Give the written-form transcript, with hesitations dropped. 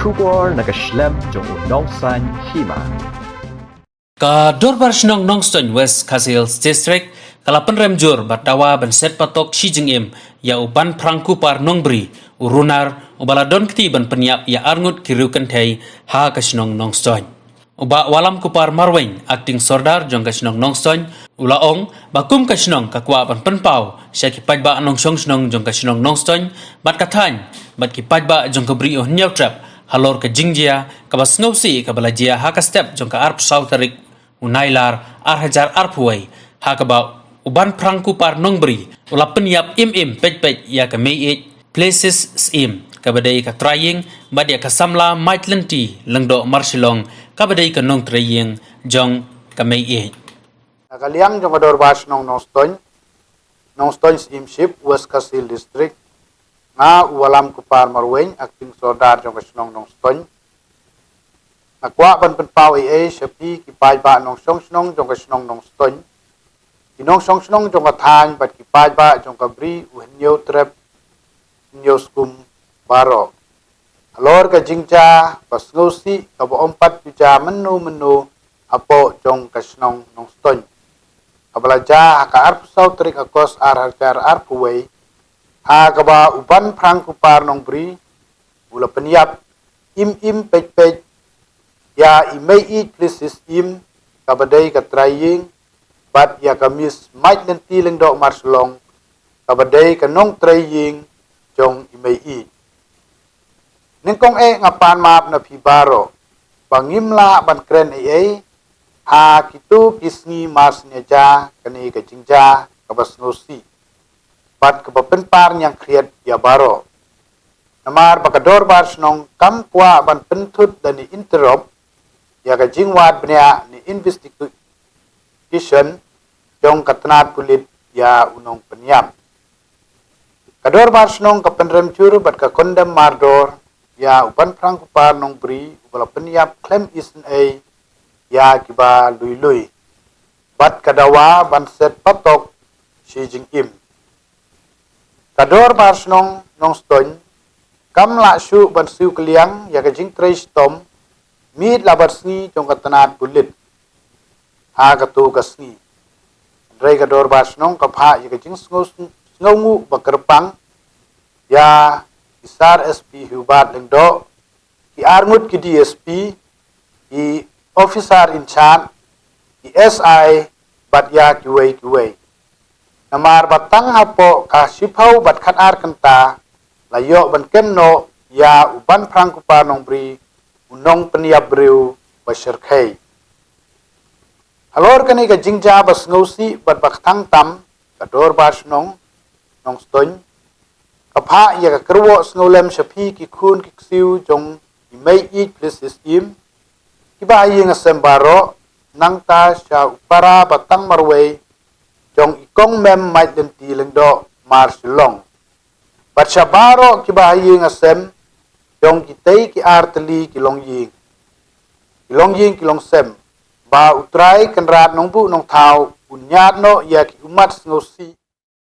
Banphrangkupar nakaslem jong nongsan Hima. Ka Dorbar Shnong Nongstoin West Khasils District kalapan remjur Dawa Banset Patok Shijingim ya Banphrangkupar Nongbri urunar ubaladon kti ban penyiap ya arngut kirukan thai ha ka Shnong Nongstoin uba walam kupar marweng acting sordar jong ka Shnong Nongstoin ulaong bakum ka Shnong ka kwa ban penpau syaki pajba nongsong Shnong jong ka Shnong Nongstoin bat kathan bat ki pajba jong ka bri oh nyau trap halor ka jingjia ka bas ngausi ka balajia ha ka step jong ka arp sautarik unailar arhajar arpuai ha ka ba Banphrangkupar Nongbri ula peniap im pej ya ka mei places sim ka badai ka trying badia ka samla maitlenti lengdo marshilong ka badai ka nong trying jong ka mei Kaliang jong Dorbar Shnong Nongstoin Simship West Kasil District nga uwalam kupar marweng acting sordar jong Shnong Nongstoin nakwa ban penpau shapi kipai ba nong Shnong jong Shnong Nongstoin inong Shnong jong than bat kipai ba jong bri uhnyo trep nyo skum baro alor ka jingja pas ngosi ka bo ompat juja menu apo jong Shnong Nongstoin kabalaja ka arp sautrik akos arhajar arpuwei ha kaba Banphrangkupar Nongbri ula peniap im pej ya imei places im kabadai ka trying bat ya kamis might lenti lengdo marslong kabadai ka nong trying jong imei ningkong ngapan map na pibaro bangimla ban kren ha kitu kisngi mas nyaja kani ka jingja kabas ngosi bat kapapenpar yang kriat ya baro namar baka Dorbar Shnong kam kwa ban pentut dan ni interop ya ka jingwat benya ni investigation jong katnat pulit ya unong penyam ka Dorbar Shnong ka penremcur bat ka kondem mardor ya Banphrangkupar Nongbri ubala penyap claim isen ya kiba lui bat ka Dawa Banset Patok Shijingim ka Dorbar Shnong Nongstoin kam la shu ban siu kliang ya ka jing trai stom mid la barsni jong ka tanat bulit ha ka tu ka sni drai ka Dorbar Shnong ka pha ya ka jing sngongu bakerpang ya isar SP hubat lengdo ki arngut ki DSP ki officer in charge ki SI bat ya kiwei namar batang hapo ka sipau bat khatar kanta layo ban kemno ya Banphrangkupar Nongbri unong peniap breu baserkhei halor kani ka jingja bas ngosi bat baktang tam ka Dorbar Shnong Nongstoin kapha ya ka kerwo snolem shapi ki khun ki siu jong imei places im kiba yeng sembaro nangta sha upara batang marwei jong ikong mem mai denti lengdo marsilong bacha baro kiba yeng sem jong kitei ki arteli ki long ying sem ba utrai kenrat nongbu nong thau unyat no ya ki umat ngosi